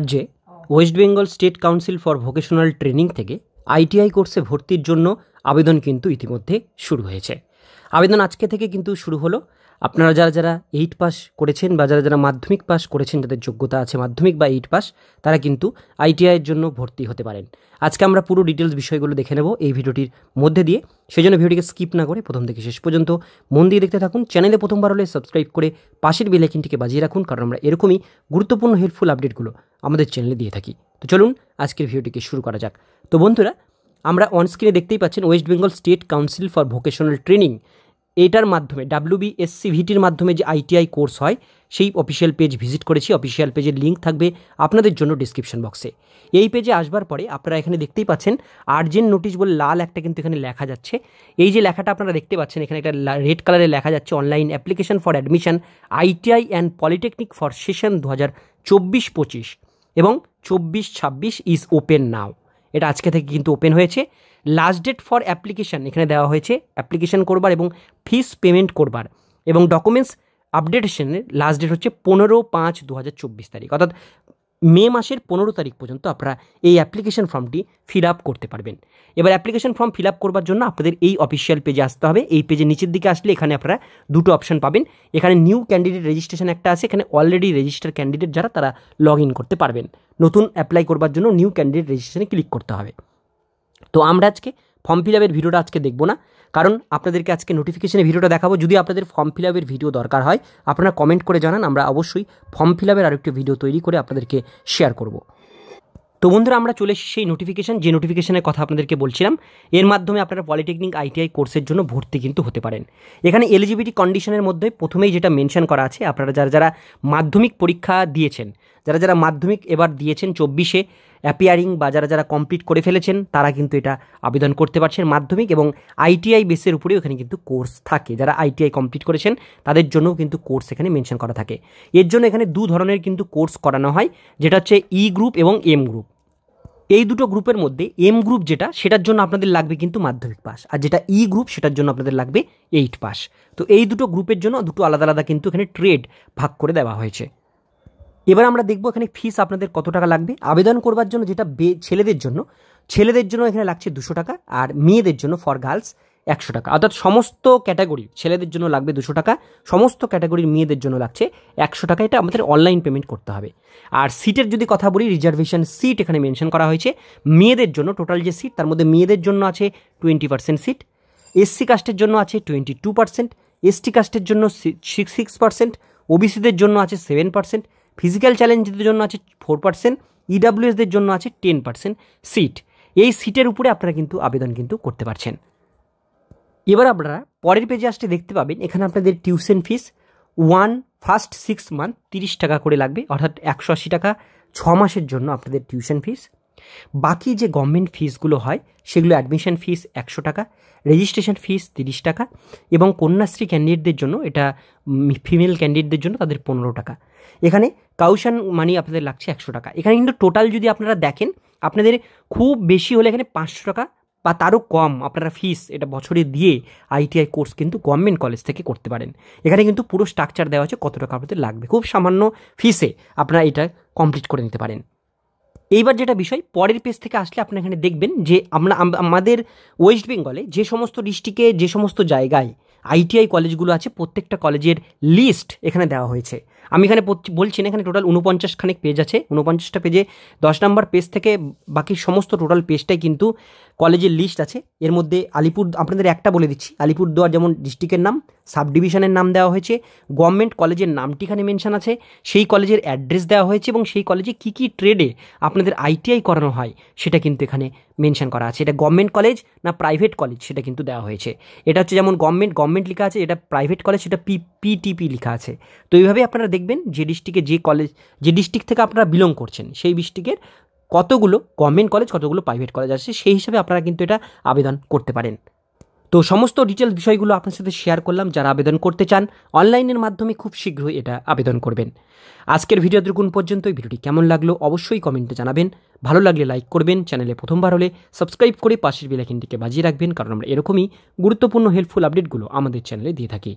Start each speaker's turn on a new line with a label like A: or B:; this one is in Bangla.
A: রাজ্যে West Bengal state council for vocational training থেকে আইটিআই কোর্সে ভর্তির জন্য আবেদন কিন্তু ইতিমধ্যে শুরু হয়েছে। আবেদন আজকে থেকে কিন্তু শুরু হলো। আপনারা যারা 8 পাস করেছেন বা যারা মাধ্যমিক পাস করেছেন, যাদের যোগ্যতা আছে মাধ্যমিক বা 8 পাস, তারা কিন্তু আইটিআইয়ের জন্য ভর্তি হতে পারেন। আজকে আমরা পুরো ডিটেলস বিষয়গুলো দেখে নেব এই ভিডিওটির মধ্যে দিয়ে। সেজন্য ভিডিওটিকে স্কিপ না করে প্রথম থেকে শেষ পর্যন্ত মন দিয়ে দেখতে থাকুন। চ্যানেলে প্রথমবার হলে সাবস্ক্রাইব করে পাশের বেল আইকনটিকে বাজিয়ে রাখুন, কারণ আমরা এরকমই গুরুত্বপূর্ণ হেল্পফুল আপডেটগুলো আমাদের চ্যানেলে দিয়ে থাকি। তো চলুন আজকের ভিডিওটিকে শুরু করা যাক। তো বন্ধুরা, আমরা অনস্ক্রিনে দেখতেই পাচ্ছেন West Bengal state council for vocational training, এটার মাধ্যমে WBSCVTর মাধ্যমে যে আইটিআই কোর্স হয় সেই অফিসিয়াল পেজ ভিজিট করেছি। অফিসিয়াল পেজের লিঙ্ক থাকবে আপনাদের জন্য ডিসক্রিপশন বক্সে। এই পেজে আসবার পরে আপনারা এখানে দেখতেই পাচ্ছেন আর্জেন্ট নোটিশ বলে লাল একটা কিন্তু এখানে লেখা যাচ্ছে। এই যে লেখাটা আপনারা দেখতে পাচ্ছেন, এখানে একটা রেড কালারে লেখা যাচ্ছে online application for admission ITI and polytechnic for session 2024-25 এবং 24-26 ইজ ওপেন নাও। এটা আজকে থেকে কিন্তু ওপেন হয়েছে। লাস্ট ডেট ফর অ্যাপ্লিকেশান এখানে দেওয়া হয়েছে, অ্যাপ্লিকেশান করবার এবং ফিস পেমেন্ট করবার এবং ডকুমেন্টস আপডেটেশনের লাস্ট ডেট হচ্ছে 15/5/2024 তারিখ, অর্থাৎ মে মাসের 15 তারিখ পর্যন্ত আপনারা এই অ্যাপ্লিকেশন ফর্মটি ফিল আপ করতে পারবেন। এবার অ্যাপ্লিকেশন ফর্ম ফিল আপ করবার জন্য আপনাদের এই অফিসিয়াল পেজে আসতে হবে। এই পেজের নিচের দিকে আসলে এখানে আপনারা দুটো অপশন পাবেন। এখানে নিউ ক্যান্ডিডেট রেজিস্ট্রেশন একটা আছে, এখানে অলরেডি রেজিস্টার ক্যান্ডিডেট যারা তারা লগ ইন করতে পারবেন। নতুন অ্যাপ্লাই করবার জন্য নিউ ক্যান্ডিডেট রেজিস্ট্রেশনে ক্লিক করতে হবে। তো আমরা আজকে ফর্ম ফিল আপের ভিডিওটা আজকে দেখব না, কারণ আপনাদেরকে আজকে নোটিফিকেশনের ভিডিওটা দেখাবো। যদি আপনাদের ফর্ম ফিল আপের ভিডিও দরকার হয় আপনারা কমেন্ট করে জানান, আমরা অবশ্যই ফর্ম ফিল আপের আরেকটি ভিডিও তৈরি করে আপনাদেরকে শেয়ার করব। তো বন্ধুরা, আমরা চলে এসেছি সেই নোটিফিকেশন, যে নোটিফিকেশনের কথা আপনাদেরকে বলছিলাম। এর মাধ্যমে আপনারা পলিটেকনিক আইটিআই কোর্সের জন্য ভর্তি কিন্তু হতে পারেন। এখানে এলিজিবিলিটি কন্ডিশনের মধ্যে প্রথমেই যেটা মেনশন করা আছে, আপনারা যারা মাধ্যমিক পরীক্ষা দিয়েছেন, যারা মাধ্যমিক এবার দিয়েছেন 24-এ অ্যাপিয়ারিং বা যারা কমপ্লিট করে ফেলেছেন, তারা কিন্তু এটা আবেদন করতে পারছেন। মাধ্যমিক এবং আইটিআই বেসের উপরেও এখানে কিন্তু কোর্স থাকে। যারা আইটিআই কমপ্লিট করেছেন তাদের জন্যও কিন্তু কোর্স এখানে মেনশন করা থাকে। এর জন্য এখানে দু ধরনের কিন্তু কোর্স করানো হয়, যেটা হচ্ছে ই গ্রুপ এবং এম গ্রুপ। এই দুটো গ্রুপের মধ্যে এম গ্রুপ যেটা, সেটার জন্য আপনাদের লাগবে কিন্তু মাধ্যমিক পাস, আর যেটা ই গ্রুপ সেটার জন্য আপনাদের লাগবে 8 পাস। তো এই দুটো গ্রুপের জন্য দুটো আলাদা আলাদা কিন্তু এখানে ট্রেড ভাগ করে দেওয়া হয়েছে। এবার আমরা দেখব এখানে ফিস আপনাদের কত টাকা লাগবে। আবেদন করবার জন্য যেটা ছেলেদের জন্য এখানে লাগছে 200 টাকা, আর মেয়েদের জন্য ফর গার্লস 100 টাকা। অর্থাৎ সমস্ত ক্যাটাগরি ছেলেদের জন্য লাগবে 200 টাকা, সমস্ত ক্যাটাগরির মেয়েদের জন্য লাগছে 100 টাকা। এটা আমাদের অনলাইন পেমেন্ট করতে হবে। আর সিটের যদি কথা বলি, রিজার্ভেশন সিট এখানে মেনশন করা হয়েছে। মেয়েদের জন্য টোটাল যে সিট, তার মধ্যে মেয়েদের জন্য আছে 20% সিট, এসসি কাস্টের জন্য আছে 22%, এসটি কাস্টের জন্য 6%, ওবিসিদের জন্য আছে 7%, ফিজিক্যাল চ্যালেঞ্জদের জন্য আছে 4%, ইডাব্লিউএসদের জন্য আছে 10% সিট। এই সিটের উপরে আপনারা কিন্তু আবেদন কিন্তু করতে পারছেন। এবার আপনারা পরের পেজে আসতে দেখতে পাবেন এখানে আপনাদের টিউশন ফিস ফার্স্ট 6 মান্থ 30 টাকা করে লাগবে, অর্থাৎ 180 টাকা 6 মাসের জন্য আপনাদের টিউশন ফিস। বাকি যে গভর্নমেন্ট ফিসগুলো হয় সেগুলো অ্যাডমিশন ফিস 100 টাকা, রেজিস্ট্রেশন ফিস 30 টাকা এবং কন্যাশ্রী ক্যান্ডিডেটদের জন্য, এটা ফিমেল ক্যান্ডিডেটদের জন্য তাদের 15 টাকা। এখানে কাউশন মানি আপনাদের লাগছে 100 টাকা। এখানে কিন্তু টোটাল যদি আপনারা দেখেন, আপনাদের খুব বেশি হলে এখানে 500 টাকা বা তারও কম আপনারা ফিস এটা বছরে দিয়ে আইটিআই কোর্স কিন্তু গভর্নমেন্ট কলেজ থেকে করতে পারেন। এখানে কিন্তু পুরো স্ট্রাকচার দেওয়া আছে কত টাকা আপনাদের লাগবে, খুব সামান্য ফিসে আপনারা এটা কমপ্লিট করে নিতে পারেন। এইবার যেটা বিষয়, পরের পেজ থেকে আসলে আপনারা এখানে দেখবেন যে আমাদের ওয়েস্ট বেঙ্গলে যে সমস্ত ডিস্ট্রিক্টে যে সমস্ত জায়গায় আইটিআই কলেজগুলো আছে, প্রত্যেকটা কলেজের লিস্ট এখানে দেওয়া হয়েছে। আমি এখানে বলছি না, এখানে টোটাল 49 খানেক পেজ আছে। 49টা পেজে 10 নম্বর পেজ থেকে বাকি সমস্ত টোটাল পেজটাই কিন্তু কলেজের লিস্ট আছে। এর মধ্যে আপনাদের একটা বলে দিচ্ছি, আলিপুরদুয়ার যেমন ডিস্ট্রিক্টের নাম, সাব ডিভিশনের নাম দেওয়া হয়েছে, গভর্নমেন্ট কলেজের নামটি এখানে মেনশন আছে, সেই কলেজের অ্যাড্রেস দেওয়া হয়েছে এবং সেই কলেজে কী কী ট্রেডে আপনাদের আইটিআই করানো হয় সেটা কিন্তু এখানে মেনশন করা আছে। এটা গভর্নমেন্ট কলেজ না প্রাইভেট কলেজ সেটা কিন্তু দেওয়া হয়েছে। এটা হচ্ছে যেমন গভর্নমেন্ট লেখা আছে, এটা প্রাইভেট কলেজ সেটা পিটিপি লেখা আছে। তো এইভাবে আপনারা দেখবেন যে ডিস্ট্রিক্টে যে ডিস্ট্রিক্ট থেকে আপনারা বিলং করছেন সেই ডিস্ট্রিক্টের কতগুলো গভর্নমেন্ট কলেজ কতগুলো প্রাইভেট কলেজ আছে, সেই হিসাবে আপনারা কিন্তু এটা আবেদন করতে পারেন। তো সমস্ত ডিটেলস বিষয়গুলো আপনার সাথে শেয়ার করলাম। যারা আবেদন করতে চান অনলাইনের মাধ্যমে খুব শীঘ্রই এটা আবেদন করবেন। আজকের ভিডিও দেখুন পর্যন্ত। এই ভিডিওটি কেমন লাগলো অবশ্যই কমেন্টে জানাবেন। ভালো লাগলে লাইক করবেন, চ্যানেলে প্রথমবার হলে সাবস্ক্রাইব করে পাশের বেল আইকনটিকে বাজিয়ে রাখবেন, কারণ আমরা এরকমই গুরুত্বপূর্ণ হেল্পফুল আপডেটগুলো আমাদের চ্যানেলে দিয়ে থাকি।